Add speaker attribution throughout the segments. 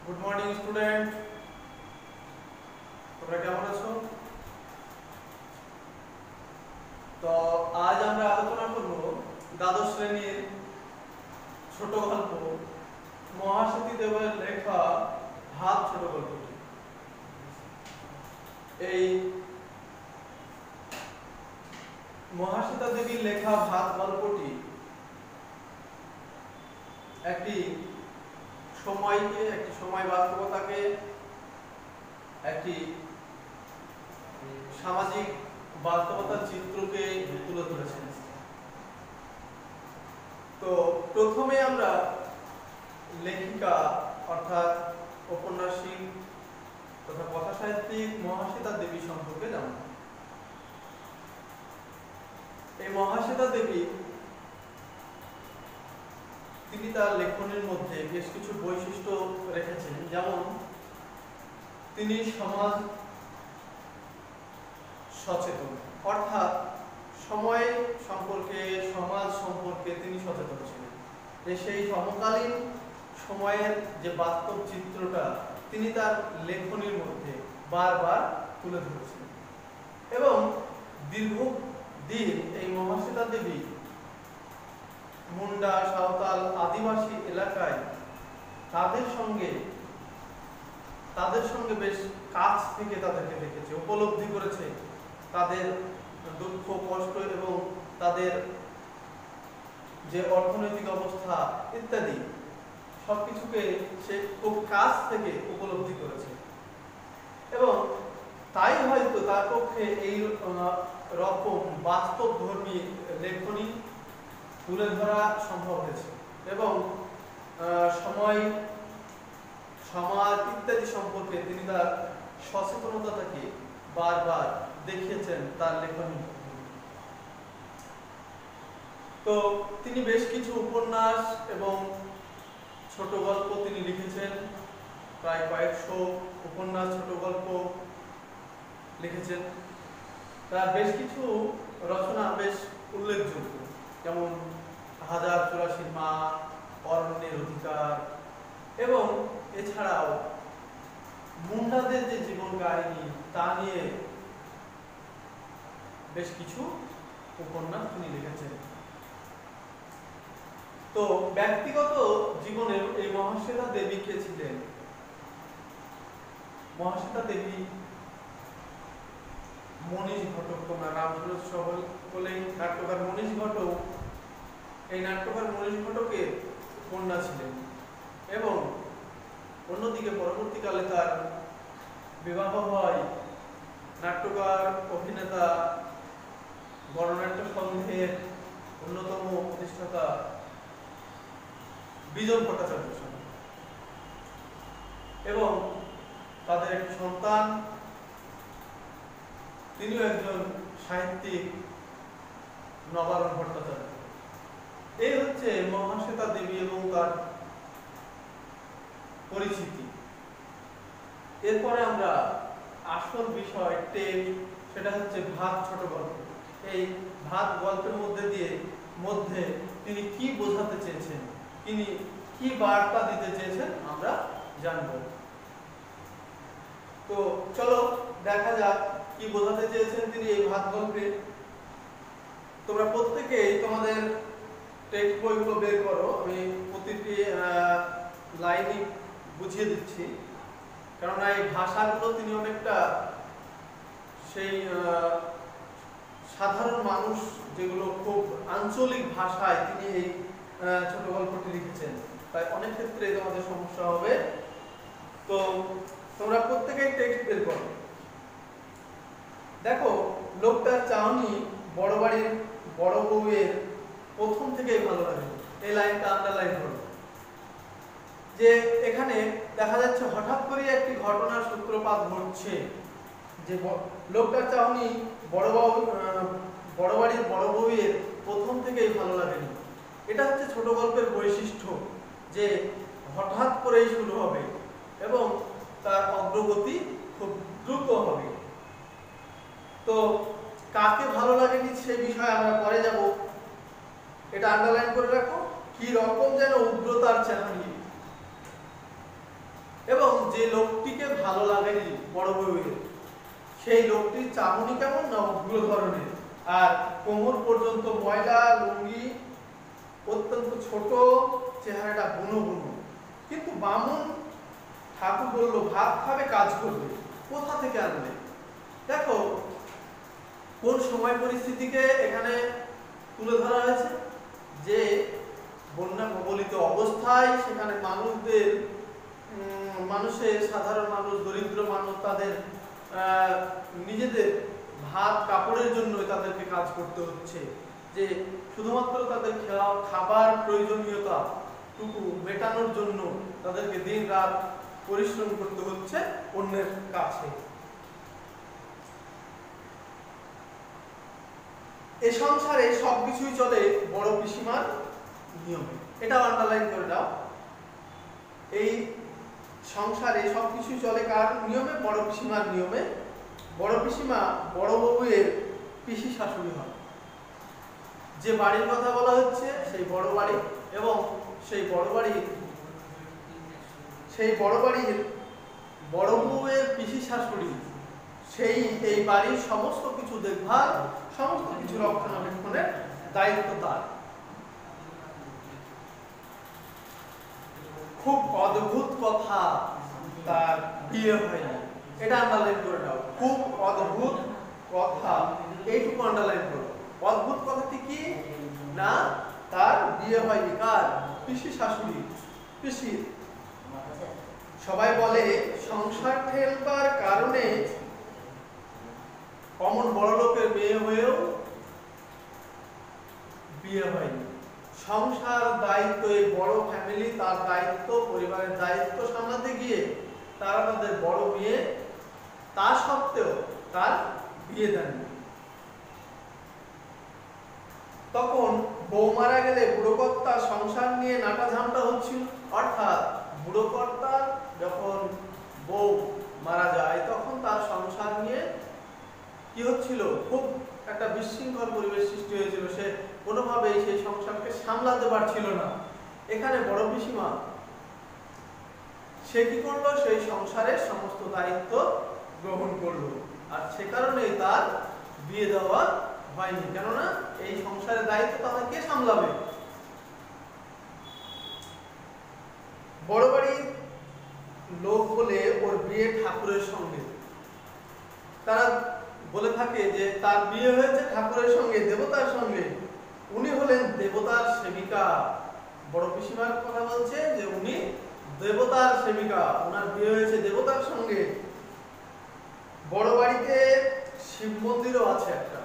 Speaker 1: Good morning student, তোমরা কেমন আছো? তো আজ আমরা আলোচনা করব দ্বাদশ শ্রেণীর ছোট গল্প মহাসতী দেবের লেখা ভাত ছোট গল্পটি। এই মহাশ্বেতা দেবীর লেখা ভাত গল্পটি একটি সময় বাস্তবতাকে, একটি সামাজিক বাস্তবতার চিত্রকে তুলে ধরেছেন। তো প্রথমে আমরা লেখিকা অর্থাৎ ঔপন্যাসিক তথা কথা সাহিত্যিক মহাশ্বেতা দেবী সম্পর্কে জানব। এই মহাশ্বেতা দেবী তিনি তার লেখনের মধ্যে বেশ কিছু বৈশিষ্ট্য রেখেছেন, যেমন তিনি সমাজ সচেতন, অর্থাৎ সময় সম্পর্কে, সমাজ সম্পর্কে তিনি সচেতন ছিলেন। সেই সমকালীন সময়ের যে বাস্তব চিত্রটা তিনি তার লেখনের মধ্যে বারবার তুলে ধরেছেন। এবং দীর্ঘদিন এই মহাশ্বেতা দেবী মুন্ডা, সাঁওতাল, আদিবাসী এলাকায় তাদের সঙ্গে বেশ কাছ থেকে তাদেরকে দেখেছে, উপলব্ধি করেছে তাদের দুঃখ কষ্ট এবং তাদের যে অর্থনৈতিক অবস্থা ইত্যাদি সবকিছুকে সে খুব কাছ থেকে উপলব্ধি করেছে। এবং তাই হয়তো তার পক্ষে এই রকম বাস্তবধর্মী লেখনী তুলে ধরা সম্ভব হয়েছে এবং সময়, সমাজ ইত্যাদি সম্পর্কে তিনি তার সচেতনতাকে বারবার দেখিয়েছেন তার লেখনী। তো তিনি বেশ কিছু উপন্যাস এবং ছোট গল্প তিনি লিখেছেন, প্রায় কয়েকশো উপন্যাস, ছোট গল্প লিখেছেন। তার বেশ কিছু রচনা বেশ উল্লেখযোগ্য, যেমন 1084 মা, অরণ্যের অধিকার, এবং এছাড়াও মুন্ডাদের যে জীবন কাহিনী তা নিয়ে বেশ কিছু উপন্যাস তিনি লিখেছেন। তো ব্যক্তিগত জীবনে এই মহাশ্বেতা দেবী কে ছিলেন? মহাশ্বেতা দেবী মনীষ ঘটক, তোমরা নাম শুনেছ সকলেই, নাট্যকার মনীষ ঘটক। এই নাট্যকার মনীষ ঘটকের কন্যা ছিলেন এবং অন্যদিকে পরবর্তীকালে তার বিবাহ হয় নাট্যকার, অভিনেতা, গণনাট্য সংঘের অন্যতম প্রতিষ্ঠাতা বিজন ভট্টাচার্যের সঙ্গে, এবং তাদের একটি সন্তান, তিনিও একজন সাহিত্যিক, নবারুণ ভট্টাচার্য। এই হচ্ছে মহাশ্বেতা দেবী এবং তার পরিচিতি। এরপরে আমরা আসল বিষয় টেক্সট, সেটা হচ্ছে ভাত ছোট গল্প। এই ভাত গল্পের মধ্যে তিনি কি বোঝাতে চেয়েছেন, তিনি কি বার্তা দিতে চেয়েছেন আমরা জানব। তো চলো দেখা যাক কি বোঝাতে চেয়েছেন তিনি এই ভাত গল্পে। তোমরা প্রত্যেকেই তোমাদের টেক্সট বইগুলো বের করো, আমি প্রতিটি লাইনই বুঝিয়ে দিচ্ছি, কারণ এই ভাষাগুলো তিনি অনেকটা সেই সাধারণ মানুষ যেগুলো খুব আঞ্চলিক ভাষায় তিনি এই ছোট গল্পটি লিখেছেন, তাই অনেক ক্ষেত্রে তোমাদের সমস্যা হবে। তো তোমরা প্রত্যেকেই টেক্সট বের করো। দেখো, লোকটার চাহনি বড় বাড়ির বড় বউয়ের প্রথম থেকেই ভালো লাগে। এই লাইনটা আন্ডারলাইন করো, যে এখানে দেখা যাচ্ছে হঠাৎ করে একটি ঘটনার সূত্রপাত ঘটছে, যে লোকটার চাহনি বড় বাড়ির বড় বউয়ের প্রথম থেকেই ভালো লাগেনি। এটা হচ্ছে ছোট গল্পের বৈশিষ্ট্য, যে হঠাৎ করেই শুরু হবে এবং তার অগ্রগতি খুব দ্রুত হবে। তো কাকে ভালো লাগেনি সে বিষয়ে আমরা পরে যাব, এটা আন্ডারলাইন করে রাখো। কি রকম যেন উগ্রতার চাহনি, এবং যে লোকটিকে ভালো লাগেনি বড় বউয়ের, সেই লোকটির চাহনি কেমন না উগ্র ধরনের, আর কোমর পর্যন্ত ময়লা লুঙ্গি, অত্যন্ত ছোট, চেহারাটা বুনো বুনো। কিন্তু বামুন ঠাকুর বলল ভাত খাবে কাজ করবে, কোথা থেকে আনবে? দেখো কোন সময় পরিস্থিতিকে এখানে তুলে ধরা হয়েছে, যে বন্যা কবলিত অবস্থায় সেখানে মানুষের সাধারণ মানুষ, দরিদ্র মানুষ, তাদের নিজেদের ভাত কাপড়ের জন্য তাদেরকে কাজ করতে হচ্ছে, যে শুধুমাত্র তাদের খাবার প্রয়োজনীয়তা টুকু মেটানোর জন্য তাদেরকে দিন রাত পরিশ্রম করতে হচ্ছে অন্যের কাছে। এই সংসারে সবকিছুই চলে বড় পিসিমার নিয়মে, এটা আন্ডারলাইন করে দাও। এই সংসারে সবকিছুই চলে কার নিয়মে? বড় পিসিমার নিয়মে। বড় পিসিমা বড় বউয়ের পিসি শাশুড়ি হয়। যে বাড়ির কথা বলা হচ্ছে সেই বড় বাড়ি, এবং সেই বড় বাড়ির বড় বউয়ের পিসি শাশুড়ি সেই এই বাড়ির সমস্ত কিছু দেখভাল, সমস্ত কিছু রক্ষণাবেক্ষণের দায়িত্ব তার। খুব অদ্ভুত কথা, তার বিয়ে হয়নি, এটা আন্ডারলাইন করে দাও। খুব অদ্ভুত কথা, এইটুকু আন্ডারলাইন করো। অদ্ভুত কথাটি কি না? তার বিয়ে হয়নি। কার? পিসি শাশুড়ি, পিসির। সবাই বলে সংসার ঠেলবার কারণে অমন বড় লোকের মেয়ে হয়েও বিয়ে হয়নি। সংসার দায়িত্ব, এই বড় ফ্যামিলি, তার দায়িত্ব, পরিবারের দায়িত্ব সামলাতে গিয়ে তারা তাদের বড় মেয়ে, তা সত্ত্বেও তার বিয়ে দেননি। তখন বউ মারা গেলে বুড়োকর্তা সংসার নিয়ে নাটা ঝামটা হচ্ছিল। অর্থাৎ বুড়োকর্তা যখন বউ মারা যায় তখন তার সংসার নিয়ে কি হচ্ছিল? খুব একটা বিশৃঙ্খল পরিবেশ সৃষ্টি হয়েছিল। সে কোনোভাবেই সেই সংসারকে সামলাতে পারছিল না। এখানে বড় পিসিমা সে কি করলো? সেই সংসারের সমস্ত দায়িত্ব গ্রহণ করলো, আর সে কারণেই তার বিয়ে দেওয়া হয়নি। কেননা এই সংসারের দায়িত্ব তাহলে কে সামলাবে? বড় বাড়ির লোক বলে ওর বিয়ে ঠাকুরের সঙ্গে। তারা বলে থাকে যে তার বিয়ে হয়েছে ঠাকুরের সঙ্গে, দেবতার সঙ্গে। উনি হলেন দেবতার সেবিকা। বড় পিসিমার কথা বলছে যে উনি দেবতার সেবিকা, ওনার বিয়ে হয়েছে দেবতার সঙ্গে। বড় বাড়িতে শিব মন্দিরও আছে একটা।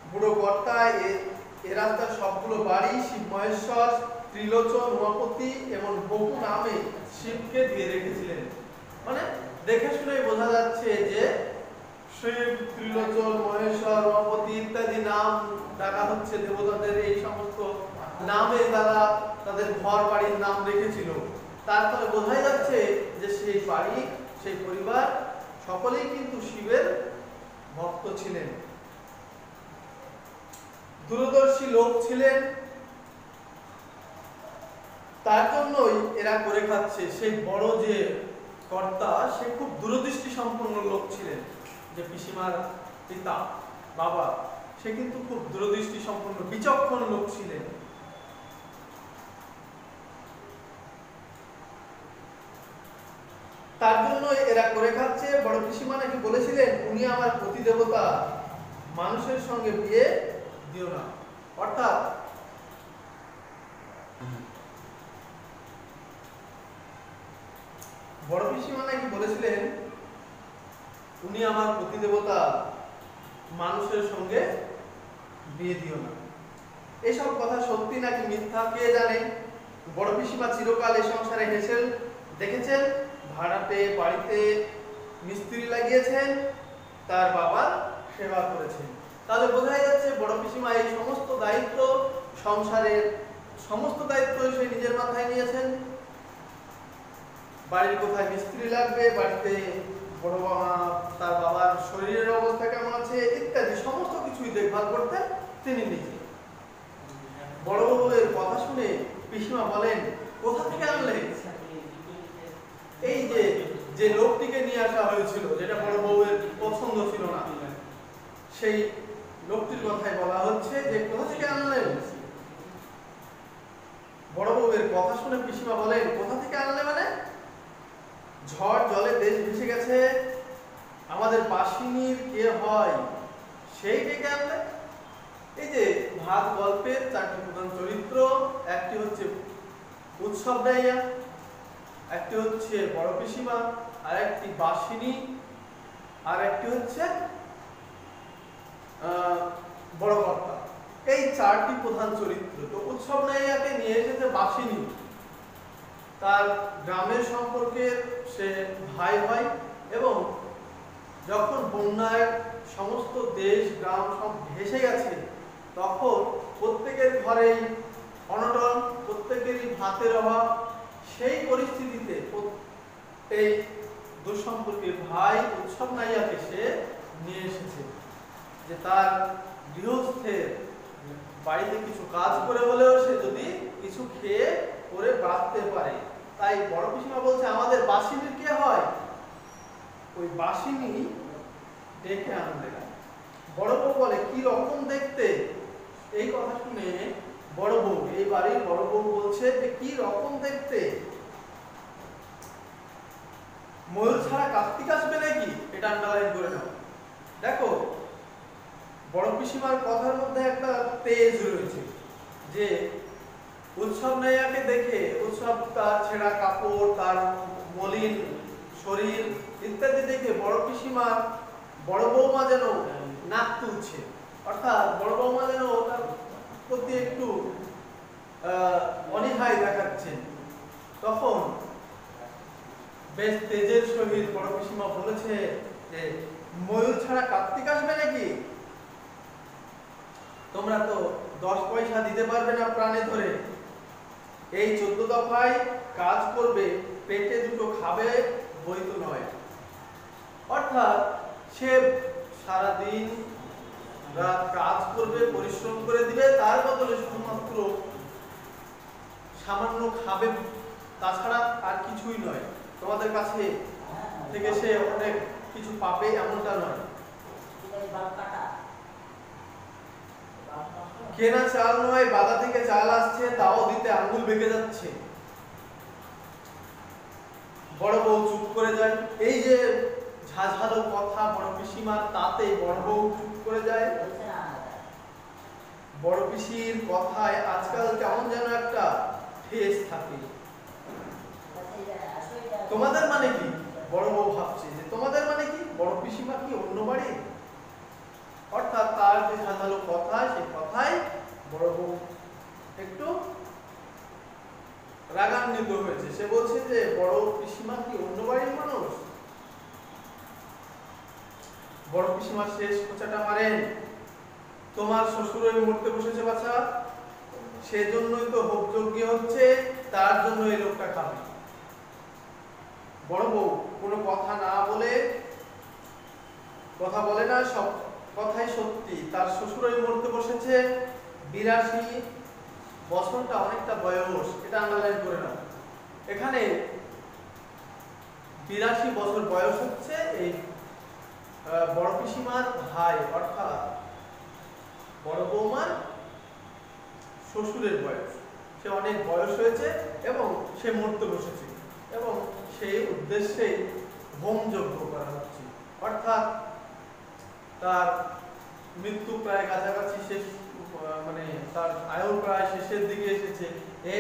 Speaker 1: বুড়ো কর্তা এ রাস্তার সবগুলো বাড়ি শিব মহেশ্বর, ত্রিলোচন, উমাপতি এবং বহু নামে শিবকে দিয়ে রেখেছিলেন। মানে দেখে শুনে বোঝা যাচ্ছে যে শিব, ত্রিলোচন, মহেশ্বর, উমাপতি ইত্যাদি নাম ডাকা হচ্ছে দেবতাদের। এই সমস্ত নামে তারা তাদের ঘর বাড়ির নাম রেখেছিল। তারপরে বোঝা যাচ্ছে যে সেই বাড়ি, সেই পরিবার সকলেই কিন্তু শিবের ভক্ত ছিলেন, দূরদর্শী লোক ছিলেন। তার জন্যই এরা করে খাচ্ছে। সেই বড় যে কর্তা সে খুব দূরদৃষ্টি সম্পন্ন লোক ছিলেন। যে পিসিমার পিতা, বাবা, সে কিন্তু খুব দূরদৃষ্টি সম্পন্ন, বিচক্ষণ লোক ছিলেন। তার জন্য এরা করে খাচ্ছে। বড় পিসিমা নাকি বলেছিলেন উনি আমার প্রতিদেবতা, মানুষের সঙ্গে বিয়ে দিও না। অর্থাৎ বড় পিসিমা নাকি বলেছিলেন উনি আমার প্রতিদেবতা, মানুষের সঙ্গে বিয়ে দিও না। এইসব কথা সত্যি নাকি মিথ্যা কে জানে। বড় পিসিমা চিরকাল এই সংসারে হেসেল দেখেছেন। ভাড়াটে বাড়িতে মিস্ত্রি লাগিয়েছেন, তার বাবার সেবা করেছেন। তাহলে বোঝাই যাচ্ছে বড় পিসিমা এই সমস্ত দায়িত্ব, সংসারের সমস্ত দায়িত্ব সে নিজের মাথায় নিয়েছেন। বাড়ির কোথায় মিস্ত্রি লাগবে, বাড়িতে বড় বাবা, তার বাবার শরীরের অবস্থা কেমন আছে ইত্যাদি সমস্ত কিছুই দেখভাল করতে তিনি নিজে। বড় বউয়ের কথা শুনে পিসিমা বলেন, কোথা থেকে আনলে? এই যে যে লোকটিকে নিয়ে আসা হয়েছিল, যেটা বড় বউয়ের পছন্দ ছিল না, সেই লোকটির কথাই বলা হচ্ছে যে কোথা থেকে আনলেন। বড় বউয়ের কথা শুনে পিসিমা বলেন, কোথা থেকে আনলে মানে? ঝড় জলে দেশ ভেসে গেছে, আমাদের বাসিনীর কে হয় সেই ডেকে আনলে। এই যে ভাত গল্পের চারটি প্রধান চরিত্র, একটি হচ্ছে উৎসব নাইয়া, একটি হচ্ছে বড় পিসিমা, আর একটি বাসিনী, আর একটি হচ্ছে বড় কর্তা। এই চারটি প্রধান চরিত্র। তো উৎসব নাইয়াকে নিয়ে এসেছে বাসিনী, তার গ্রামের সম্পর্কের সে ভাই হয়, এবং যখন বন্যায় সমস্ত দেশ গ্রাম সব ভেসে গেছে, তখন প্রত্যেকের ঘরেই অনটন, প্রত্যেকেরই ভাতের অভাব। সেই পরিস্থিতিতে এই দুঃসম্পর্কের ভাই উৎসব নাইয়াকে সে নিয়ে এসেছে, যে তার গৃহস্থের বাড়িতে কিছু কাজ করে হলেও সে যদি কিছু খেয়ে করে বাঁচতে পারে। তাই বড় পিসিমা বলছে, আমাদের বাসিনীর কে হয়? ওই বাসিনী ডেকে আনবে। বড় বউ বলে, কি রকম দেখতে? এই কথা শুনে বড় বউ, এই বাড়ির বড় বউ বলছে যে কি রকম দেখতে? ময়ূর ছাড়া কার্তিক আসবে নাকি? এটা আন্ডারলাইন করে নাও। দেখো, বড় পিসিমার কথার মধ্যে একটা তেজ রয়েছে, যে উৎসব নাইয়াকে দেখে, উৎসব তার ছেঁড়া কাপড়, তার মলিন শরীর ইত্যাদি দেখে বড় পিসিমার বড় বৌমা যেন নাক তুলছে, অর্থাৎ বড় বৌমা যেন তার প্রতি একটু অনীহাই দেখাচ্ছেন। তখন বেশ তেজের সহিত বড় পিসিমা বলেছে যে, ময়ূর ছাড়া কার্তিক আসবে নাকি? তোমরা তো 10 পয়সা দিতে পারবে না প্রাণে ধরে, এই 14 দফায় কাজ করবে, পেটে দুটো খাবে, বই তো নয়। অর্থাৎ সে সারাদিন রাত কাজ করবে, পরিশ্রম করে দিবে, তার বদলে শুধুমাত্র সামান্য খাবে, তাছাড়া আর কিছুই নয়। তোমাদের কাছে থেকে সে অনেক কিছু পাবে এমনটা নয়। কেনা চাল নয়, বাধা থেকে চাল আসছে, তাও দিতে আঙ্গুল বেঁকে যাচ্ছে। বড় বউ চুপ করে যায়। এই যে ঝাঝালো কথা বড় পিসিমার, তাতে বড় বউ চুপ করে যায়। বড় পিসির কথায় আজকাল কেমন যেন একটা ঠেস থাকে। তোমাদের মানে কি? বড় বউ ভাবছে যে তোমাদের মানে কি? বড় পিসিমা কি অন্য বাড়ি? অর্থাৎ তার যে ঝাঝালো কথা, সেই কথায় বড় বউ একটু রাগান্বিত হয়েছে। সে বলছে যে বড় পিসিমা কি অন্য বাড়ির মানুষ? বড় পিসিমা শেষ খোঁচাটা মারেন, তোমার শ্বশুর ওই মরতে বসেছে বাছা, সেজন্যই তো হোমযজ্ঞ হচ্ছে, তার জন্য এই লোকটা খাবে। বড় বউ কোনো কথা না বলে, কথা বলে না, সব কথাই সত্যি। তার শ্বশুর ওই মরতে বসেছে, 82 বছরটা অনেকটা বয়স, এটা আন্ডারলাইন করে নাও। এখানে 82 বছর বয়স হচ্ছে এই বড় পিসিমার ভাই, অর্থাৎ বড় বৌমার শ্বশুরের বয়স। সে অনেক বয়স হয়েছে এবং সে মরতে বসেছে, এবং সেই উদ্দেশ্যেই হোমযজ্ঞ করা হচ্ছে। অর্থাৎ তার মৃত্যু প্রায় কাছাকাছি শেষ, মানে তার আয়ু প্রায় শেষের দিকে এসেছে। এই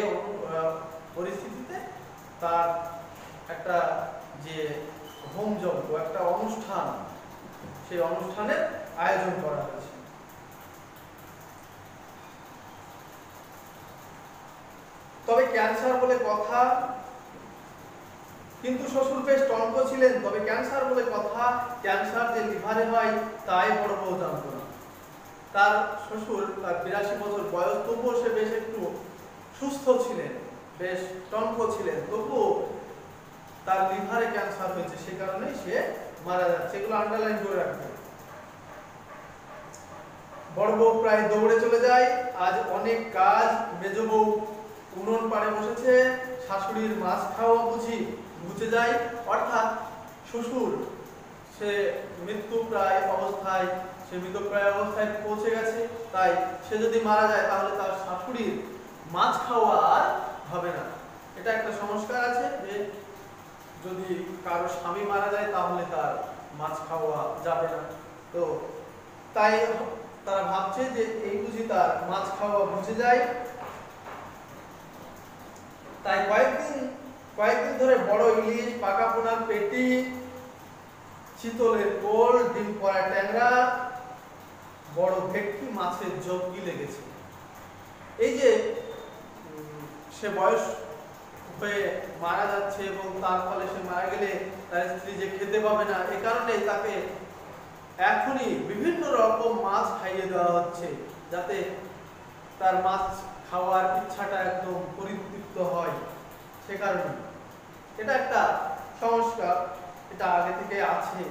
Speaker 1: পরিস্থিতিতে তার একটা যে হোমযজ্ঞ, একটা অনুষ্ঠান, সেই অনুষ্ঠানের আয়োজন করা হয়েছে। তবে ক্যান্সার বলে কথা, কিন্তু শ্বশুর বেশ টনক ছিলেন। তবে ক্যান্সার বলে কথা, ক্যান্সার যে লিভারে হয় তাই বড় বউ জানত না। তার শ্বশুর, তার 82 বছর বয়স, তবুও সে বেশ একটু সুস্থ ছিলেন, বেশ টনক ছিলেন, তবুও তার লিভারে ক্যান্সার হয়েছে, সে কারণে সে মারা যাচ্ছে। এগুলো আন্ডারলাইন করে রাখবে। বড় বউ প্রায় দৌড়ে চলে যায়। আজ অনেক কাজ মেজ বউ উনুন পাড়ে বসেছে, শাশুড়ির মাছ খাওয়া বুঝি ঘুচে যায়, অর্থাৎ শ্বশুর সে মৃত্যুপ্রায় অবস্থায়, সে মৃতপ্রায় অবস্থায় পৌঁছে গেছে, তাই সে যদি মারা যায় তাহলে তার শাশুড়ির মাছ খাওয়া আর হবে না। এটা একটা সংস্কার আছে যে যদি কারো স্বামী মারা যায় তাহলে তার মাছ খাওয়া যাবে না। তো তাই তারা ভাবছে যে এই বুঝি তার মাছ খাওয়া বুঝে যায়। তাই কয়েকদিন ধরে বড় ইলিশ, পাকা পোনার পেটি, চিতলের কোল, ডিম পড়া ট্যাংরা, বড় ভেটকি মাছের জব্দি লেগেছে। এই যে সে বয়স হয়ে মারা যাচ্ছে এবং তার ফলে সে মারা গেলে তার স্ত্রী যে খেতে পাবে না, এই কারণে তাকে এখনই বিভিন্ন রকম মাছ খাইয়ে দেওয়া হচ্ছে যাতে তার মাছ খাওয়ার ইচ্ছাটা একদম পরিতৃপ্ত হয়। সে কারণে এটা একটা সংস্কার, এটা আগে থেকে আছে।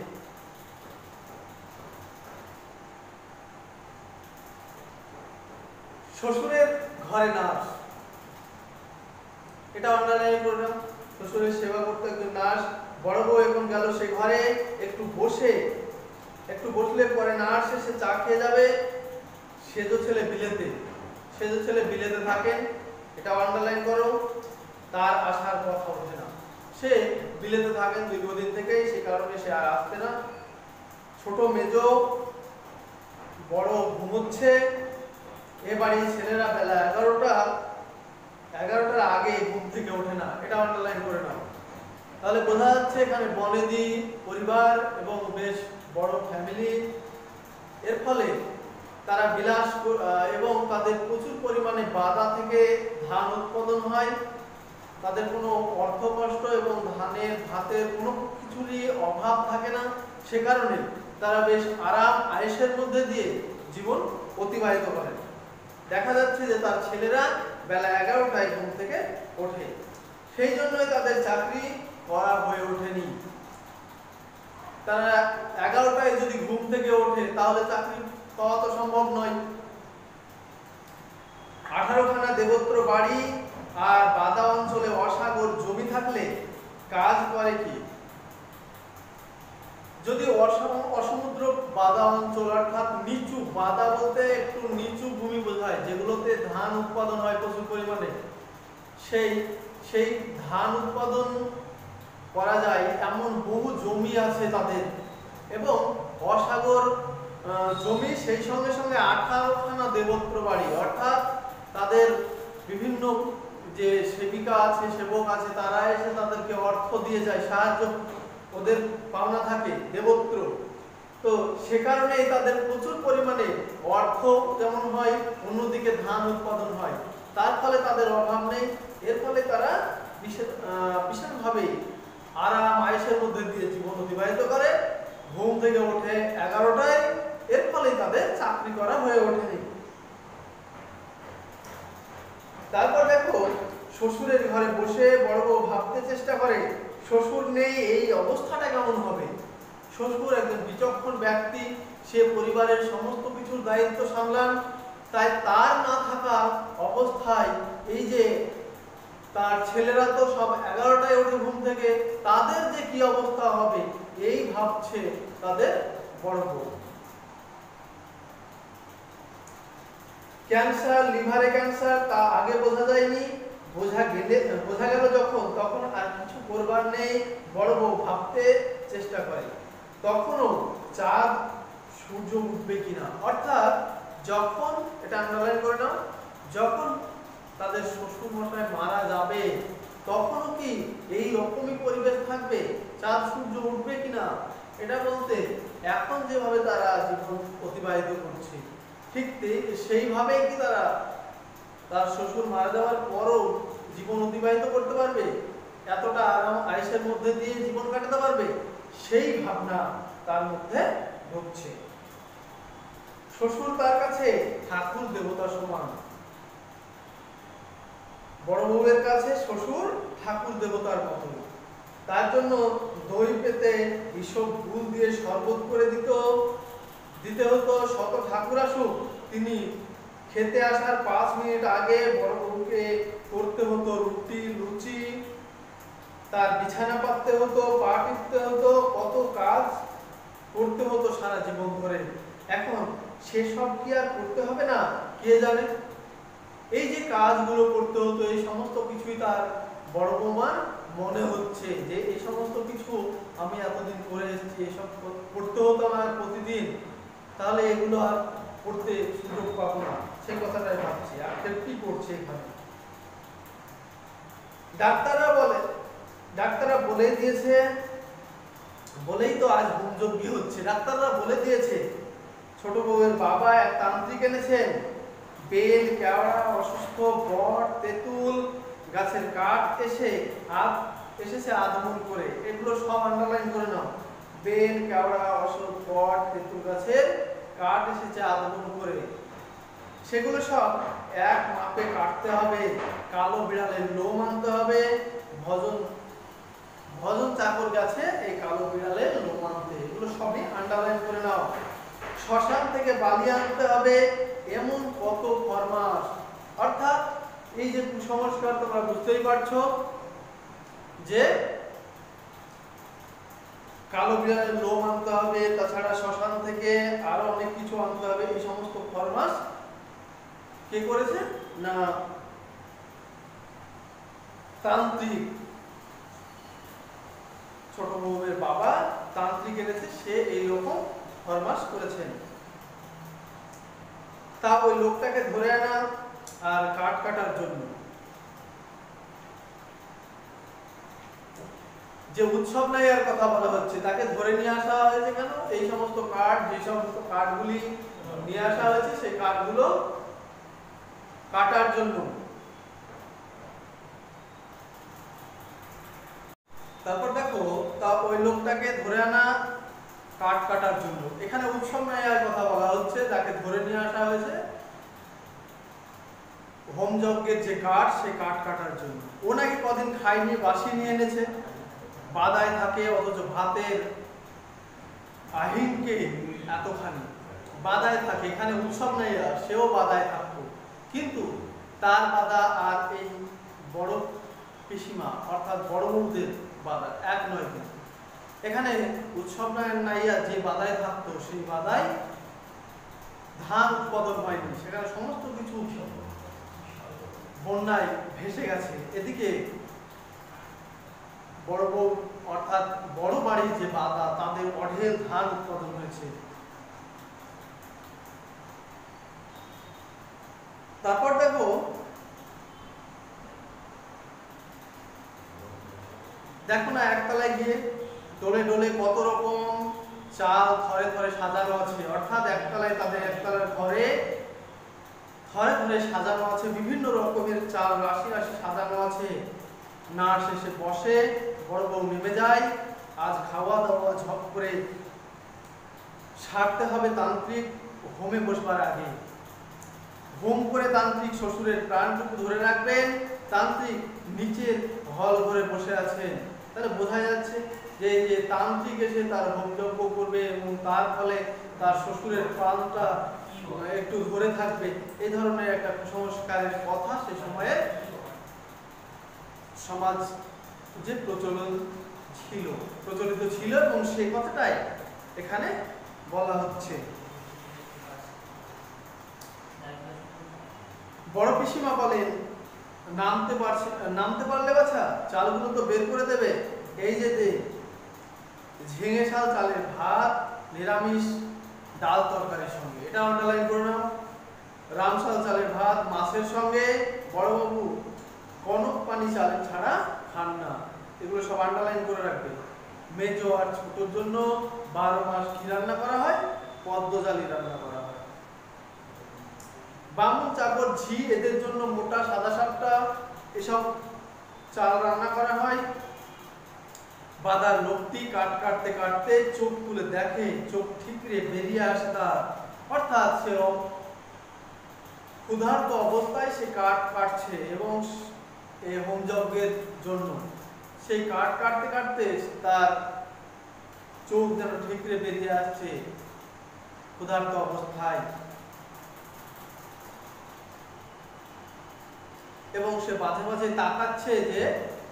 Speaker 1: শ্বশুরের ঘরে নার্স, এটা আন্ডারলাইন করলাম। শ্বশুরের সেবা করতে একজন নার্স। বড় বউ এখন গেল সে ঘরে, একটু বসলে পরে নার্স এসে চা খেয়ে যাবে। সেজো ছেলে বিলেতে থাকেন, এটা আন্ডারলাইন করো। তার আসার কথা ওঠে না, সে বিলেতে থাকেন দীর্ঘদিন থেকেই, সে কারণে সে আর আসতে না। ছোট মেজো বড় ঘুমোচ্ছে। এ বাড়ির ছেলেরা বেলা 11টার আগে ঘুম থেকে ওঠে না, এটা আন্ডারলাইন করে নাও। তাহলে বোঝা যাচ্ছে এখানে বনেদি পরিবার এবং বেশ বড় ফ্যামিলি। এর ফলে তারা বিলাস এবং তাদের প্রচুর পরিমাণে বাদা থেকে ধান উৎপাদন হয়। তাদের কোনো অর্থ কষ্ট এবং ভাতের কোনো কিছুরই অভাব থাকে না। সে কারণে তারা বেশ আরাম আয়েশের মধ্যে দিয়ে জীবন অতিবাহিত করেন। দেখা যাচ্ছে যে তার ছেলেরা বেলা 11টায় ঘুম থেকে ওঠে, সেই জন্যই তাদের চাকরি করা হয়ে ওঠেনি। তারা 11টায় যদি ঘুম থেকে ওঠে তাহলে চাকরি পাওয়া তো সম্ভব নয়। 18খানা দেবত্র বাড়ি আর বাদা অঞ্চলে অসাগর জমি থাকলে কাজ করে কি? যদি অসমুদ্র বাদা অঞ্চল, অর্থাৎ নিচু, বাদা বলতে একটু নিচু ভূমি বোঝায়, যেগুলোতে ধান উৎপাদন হয় প্রচুর পরিমাণে, সেই ধান উৎপাদন করা যায় এমন বহু জমি আছে তাদের, এবং অসাগর জমি, সেই সঙ্গে সঙ্গে 18খানা দেবত্র বাড়ি, অর্থাৎ তাদের বিভিন্ন যে সেবিকা আছে, সেবক আছে, তারা এসে তাদেরকে অর্থ দিয়ে যায়, সাহায্য ওদের পাওনা থাকে দেবত্র। তো সে কারণেই তাদের প্রচুর পরিমাণে অর্থ যেমন হয়, অন্যদিকে ধান উৎপাদন হয়, তার ফলে তাদের অভাব নেই। এর ফলে তারা বিশেষভাবে আরাম আয়েশের মধ্যে দিয়ে জীবন অতিবাহিত করে। ঘুম থেকে ওঠে 11টায়, এর ফলে তাদের চাকরি করা হয়ে ওঠেনি। তারপর দেখো, শ্বশুরের ঘরে বসে বড় বউ ভাবতে চেষ্টা করে শ্বশুর নেই, এই অবস্থাটা কেমন হবে। শ্বশুর একজন বিচক্ষণ ব্যক্তি, সে পরিবারের সমস্ত কিছুর দায়িত্ব সামলান, তাই তার না থাকা অবস্থায় এই যে তার ছেলেরা তো সব 11টায় ওঠে ঘুম থেকে, তাদের যে কি অবস্থা হবে এই ভাবছে তাদের বড় বউ। ক্যান্সার, লিভারে ক্যান্সার, তা আগে বোঝা যায়নি, বোঝা গেল যখন, তখন আর কিছু করবার নেই। বড় বউ ভাবতে চেষ্টা করে তখনও চাঁদ সূর্য উঠবে কিনা, অর্থাৎ যখন, এটা আন্ডারলাইন করে নাও, যখন তাদের শ্বশুর মশাই মারা যাবে তখনও কি এই রকমই পরিবেশ থাকবে, চাঁদ সূর্য উঠবে কিনা। এটা বলতে এখন যেভাবে তারা জীবন অতিবাহিত করছে ঠিক সেইভাবেই কি তার শ্বশুর মারা যাওয়ার পরও জীবন অতিবাহিত করতে পারবে, এতটা আরাম আয়েশের মধ্যে দিয়ে জীবন কাটাতে পারবে, সেই ভাবনা তার মধ্যে ঢুকছে। শ্বশুর তার কাছে ঠাকুর দেবতা সমান, বড় বউয়ের কাছে শ্বশুর ঠাকুর দেবতার মতো। তার জন্য দই পেতে এসব গুল দিয়ে শরবত করে দিতে হতো। শত ঠাকুর আসুক, তিনি খেতে আসার 5 মিনিট আগে বড় বউকে করতে তার বিছানা পাততে হতো, পা টিপতে হতো, কত কাজ করতে হতো সারা জীবন ধরে। এখন সেসব কি আর করতে হবে না? কে জানে। এই যে কাজগুলো করতে হতো, এই সমস্ত কিছুই তার বড় বৌমার মনে হচ্ছে যে এই সমস্ত কিছু আমি এতদিন করে এসেছি, এসব করতে হতো আমার প্রতিদিন, তাহলে এগুলো আর করতে সুযোগ পাবো না, সেই কথাটাই ভাবছি। আর কি করছে এখানে? ডাক্তাররা বলে দিয়েছে, বলেই তো আজ হোমযজ্ঞ হচ্ছে। ডাক্তাররা বলে দিয়েছে ছোট বউয়ের বাবা এক তান্ত্রিক এনেছেন, বেল, কেওড়া, অসুস্থ বট, তেঁতুল গাছের কাঠ এসেছে আদমন করে। এগুলো সব আন্ডারলাইন করে নাও। বেল, কেওড়া, অসুস্থ বট, তেঁতুল গাছের কাঠ এসেছে আদমন করে। সেগুলো সব এক মাপে কাটতে হবে, কালো বিড়ালের লোম আনতে হবে, ভজন চাকর গাছে এই কালো বিড়ালের লোম আনতে। এগুলো সবই আন্ডারলাইন করে নাও। শ্মশান থেকে বালি আনতে হবে, এমন কত ফরমাস। অর্থাৎ এই যে কুসংস্কার, তোমরা বুঝতেই পারছো যে কালো বিড়ালের লোম আনতে হবে, তাছাড়া শ্মশান থেকে আরো অনেক কিছু আনতে হবে। এই সমস্ত ফরমাস কে করেছে? না, তান্ত্রিক, ছোট বউয়ের বাবা তান্ত্রিক এনেছে, সে এইরকম ফরমাস করেছেন। তা ওই লোকটাকে ধরে আনা আর কাঠ কাটার জন্য যে উৎসব নাইয়ার কথা বলা হচ্ছে, তাকে ধরে নিয়ে আসা হয়েছে কেন? এই সমস্ত কাঠ, যে সমস্ত কাঠগুলি নিয়ে আসা হয়েছে, সেই কাঠগুলো কাটার জন্য। তারপর দেখো, তা ওই লোকটাকে ধরে আনা কাঠ কাটার জন্য। এখানে উৎসব নাইয়ার কথা বলা হচ্ছে, যাকে ধরে নিয়ে আসা হয়েছে হোম যজ্ঞের যে কাঠ, সে কাঠ কাটার জন্য। ও নাকি কদিন খায়নি, বাসি নিয়ে এনেছে, বাদায় থাকে, অথচ ভাতের আহিনকে এতখানি বাদায় থাকে। এখানে উৎসব নাইয়া, সেও বাদায় থাকতো, কিন্তু তার বাদা আর এই বড় পিসিমা অর্থাৎ বড় বউদের বাদা এক নয়। কিন্তু এখানে উৎসব নাইয়া যে বাদায় থাকতো, সেই বাদায় ধান উৎপাদন হয়নি, সেখানে সমস্ত কিছু বন্যায় ভেসে গেছে। এদিকে বড় বউ অর্থাৎ বড় বাড়ির যে বাদা, তাদের অঢেল ধান উৎপাদন হয়েছে। তারপর দেখো, না একতলায় গিয়ে ডোলে ডোলে কত রকম চাল ঘরে ঘরে সাজানো আছে। অর্থাৎ একতলায়, তাদের একতলার ঘরে ঘরে ঘরে সাজানো আছে বিভিন্ন রকমের চাল, রাশি রাশি সাজানো আছে। নার্স এসে বসে, বড় বউ নেমে যায়। আজ খাওয়া দাওয়া ঝপ করে সারতে হবে তান্ত্রিক হোমে বসবার আগে। হোম করে তান্ত্রিক শ্বশুরের প্রাণটুকু ধরে রাখবেন। তান্ত্রিক নিচের হল ঘরে বসে আছেন। তাহলে বোঝা যাচ্ছে যে এই যে তান্ত্রিক এসে তার হোমযজ্ঞ করবে এবং তার ফলে তার শ্বশুরের প্রাণটা একটু ধরে থাকবে, এই ধরনের একটা কুসংস্কারের কথা সে সময়ে সমাজ যে প্রচলিত ছিল এবং সেই কথাটাই এখানে বলা হচ্ছে। বড় পিসিমা বলেন, নামতে পারলে বাছা চালগুলো তো বের করে দেবে। এই যে ঝিঙে শাল চালের ভাত, নিরামিষ ডাল তরকারির সঙ্গে, এটা আন্ডারলাইন করে নাও। রামশাল চালের ভাত মাছের সঙ্গে, বড়বাবু কনক পানি চালের ছাড়া খান না, এগুলো সব আন্ডারলাইন করে রাখবে। মেজো আর ছোটর জন্য 12 মাস কি রান্না করা হয়? পদ্ম জালি রান্না করা হয়। বামুন, চাকর, ঝি এদের জন্য মোটা সাদা সাপটা এসব চাল রান্না করা হয়। বাদার লোকটি কাট কাটতে কাটতে চোখ তুলে দেখে, চোখ ঠিকরে বেরিয়ে আসে তার। অর্থাৎ সে ক্ষুধার্ত অবস্থায় সে কাঠ কাটছে এবং এই হোমযজ্ঞের জন্য সেই কাঠ কাটতে কাটতে তার চোখ যেন ঠিকরে বেরিয়ে আসছে ক্ষুধার্ত অবস্থায়, এবং সে মাঝে মাঝে তাকাচ্ছে যে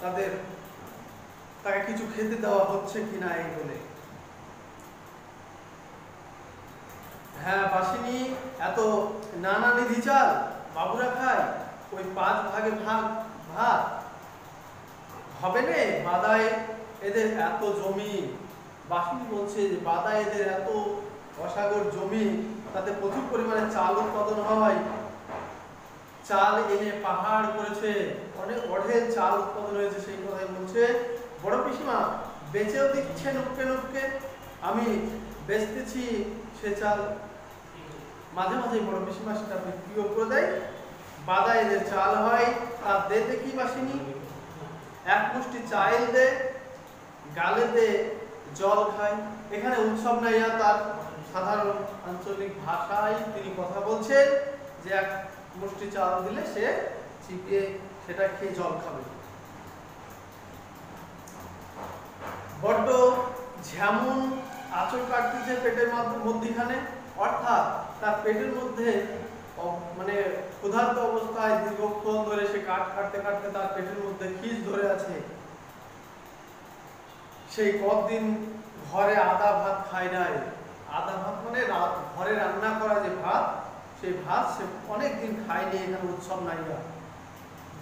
Speaker 1: তাদের তাকে কিছু খেতে দেওয়া হচ্ছে কিনা এই বলে। হ্যাঁ বাসিনী, এত নানা নিধি চাল বাবুরা খায়, ওই 5 ভাগে ভাগ ভাত হবে না? বাদায় এদের এত জমি। বাসিনী বলছে যে বাদায় এদের এত অসাগর জমি, তাতে প্রচুর পরিমাণে চাল উৎপাদন হয়, চাল এনে পাহাড় করেছে, অনেক অঢেল চাল উৎপাদন হয়েছে। সেই কথাই বলছে বড় পিসিমা বেচেও দিচ্ছে নুটকে নুটকে, আমি বেচতেছি সে চাল। মাঝে মাঝে বড় পিসিমা সেটা বিক্রিও করে দেয়, বাদায় এদের চাল হয়। আর দেতে কি বাসিনী? এক মুষ্টি চাইল দে, গালে দে, জল খায়। এখানে উৎসব নাইয়া তার সাধারণ আঞ্চলিক ভাষায় তিনি কথা বলছেন যে এক মুষ্টি চাল দিলে সে চিপিয়ে সেটা খেয়ে জল খাবে। বড্ড যেমন আঁচড় কাটতেছে পেটের মধ্যখানে, অর্থাৎ তার পেটের মধ্যে মানে ক্ষুধার্ত অবস্থায় দীর্ঘক্ষণ ধরে সে কাটতে কাটতে তার পেটের মধ্যে খিস ধরে আছে। সেই কতদিন ঘরে আদা ভাত খায় নাই। আদা ভাত মানে ঘরে রান্না করা যে ভাত, সেই ভাত সে অনেকদিন খায়নি। এখানে উৎসব নাইয়া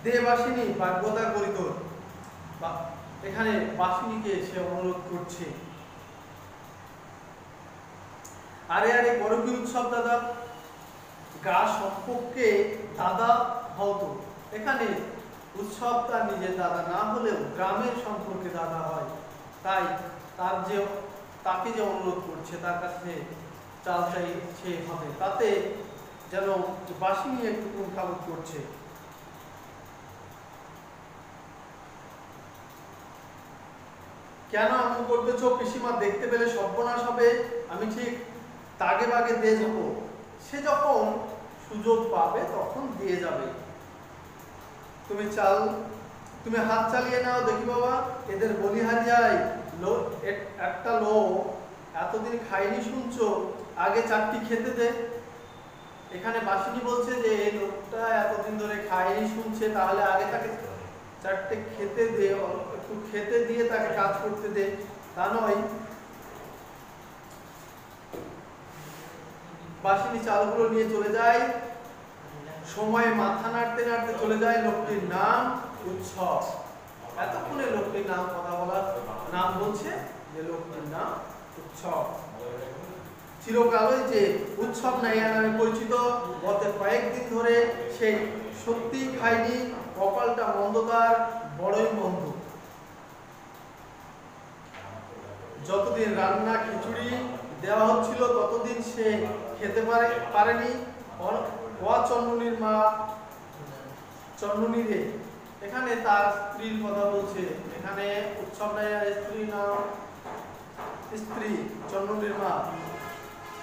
Speaker 1: দে বাসিনী ভাগ্যতা করিত, এখানে বাসিনীকে সে অনুরোধ করছে। আরে আরে করো কি উৎসব দাদা, গা সম্পর্কে দাদা হতো। এখানে উৎসব তার নিজের দাদা না হলেও গ্রামের সম্পর্কে দাদা হয়, তাই তাকে যে অনুরোধ করছে তার কাছে চাল চাইছে হবে, তাতে যেন বাসিনী একটু কুণ্ঠাবোধ করছে। কেন এমন করতেছ পিসিমা? দেখতে পেলে সর্বনাশ হবে, আমি ঠিক তাগে বাগে দিয়ে যাবো। সে যখন সুযোগ পাবে তখন দিয়ে যাবে। তুমি হাত চালিয়ে নাও দেখি বাবা, এদের বলিহারিয়ায় একটা লোক এতদিন খায়নি শুনছো, আগে 4টি খেতে দে। এখানে বাসিনী বলছে যে এই লোকটা এতদিন ধরে খায়নি শুনছে, তাহলে আগে তাকে 4টে খেতে দে, একটু খেতে দিয়ে তাকে কাজ করতে দে। তা নয়, বাসিনী চালগুলো নিয়ে চলে যায়। সময়ে মাথা নাড়তে নাড়তে চলে যায়। লোকটির নাম উৎসব। এতক্ষণে লোকটির নাম কথা বলার নাম বলছে যে লোকটির নাম উৎসব। চিরকালই যে উৎসব নাইয়া নামে পরিচিত, গত কয়েকদিন ধরে সেই সত্যি খায়নি, কপালটা মন্দতার বড়ই মন্দ। যতদিন রান্না খিচুড়ি দেওয়া হচ্ছিল ততদিন সে খেতে পারেনি। চন্ননীর মা চন্ননী রে, এখানে তার স্ত্রীর কথা বলছে। এখানে উৎসব নাইয়া স্ত্রী নাম স্ত্রী চন্ননীর মা,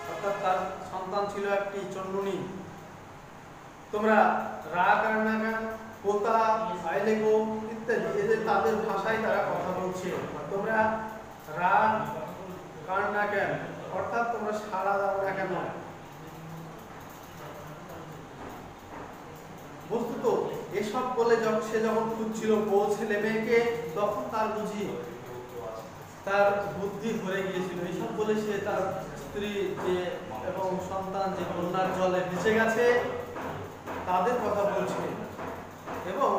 Speaker 1: অর্থাৎ তার সন্তান ছিল একটি চন্ননী। তোমরা রা কারনাগান কোতা আইলে গো ইত্যাদি এদের তাদের ভাষায় তারা কথা বলছে। তোমরা রা কারনাগান অর্থাৎ তোমরা সাড়া দাও না কেন। বস্তুত এসব বলে সে যখন খুঁজছিল বউ ছেলে মেয়েকে, তখন তার তার বুদ্ধি ভরে গিয়েছিল। এইসব বলে সে তার স্ত্রী যে এবং সন্তান যে বন্যার জলে ভেসে গেছে তাদের কথা বলছে, এবং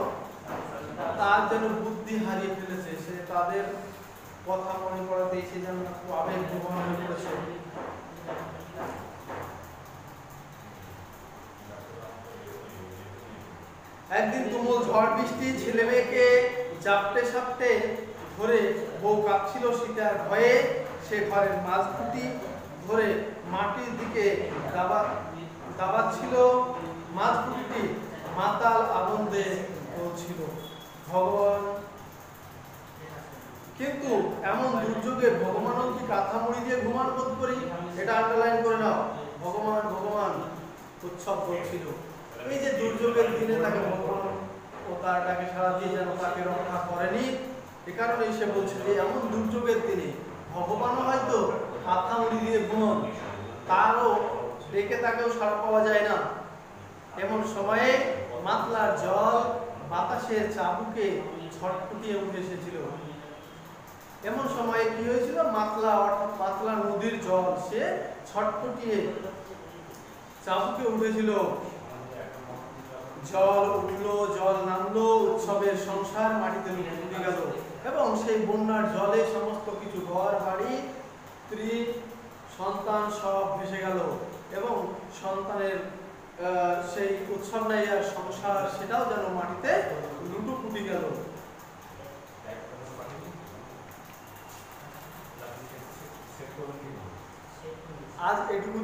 Speaker 1: তার যেন বুদ্ধি হারিয়ে ফেলেছে। সে তাদের কথা মনে করাতে সে যেন আবেগ প্রবণ হয়ে পড়েছে। একদিন তুমুল ঝড় বৃষ্টি, ছেলে মেয়েকে জাপটে সাপটে ধরে বউ কাঁপছিল শীতের ভয়ে। সে ঘরের মাঝখুঁটি ধরে মাটির দিকে দাবাচ্ছিল। মাঝখুঁটিটি মাতাল আনন্দে চলছিল। ভগবান, কিন্তু এমন দুর্যোগে ভগবানও কি কাঁথা মুড়ি দিয়ে ঘুমান বোধ করি? এটা আন্ডারলাইন করে নাও। ভগবান ভগবান উৎসব করছিল। এই যে দুর্যোগের দিনে তাকে ভগবান ও তাকে সারা দিয়ে যেন তাকে রক্ষা করেনি, এ কারণে সে বলছে যে এমন দুর্যোগের দিনে ভগবানও হয়তো কাঁথা মুড়ি দিয়ে ঘুমান, তারও ডেকে তাকেও সাড়া পাওয়া যায় না। এমন সময়ে মাতলার জল বাতাসের চাবুকে ছটফটিয়ে উঠে এসেছিল। এমন সময়ে কি হয়েছিল, মাতলা অর্থাৎ মাতলা নদীর জল সে ছটফটিয়ে চাবুকে উঠেছিল। জল উঠলো, জল নামলো, উৎসবের সংসার মাটিতে ডুবে গেল এবং সেই বন্যার জলে সমস্ত কিছু ঘর বাড়ি স্ত্রী সন্তান সব ভেসে গেল এবং সন্তানের সেই উৎসব নাই আর সংসার সেটাও যেন মাটিতে লুটোপুটি গেল। আজ এটুকু।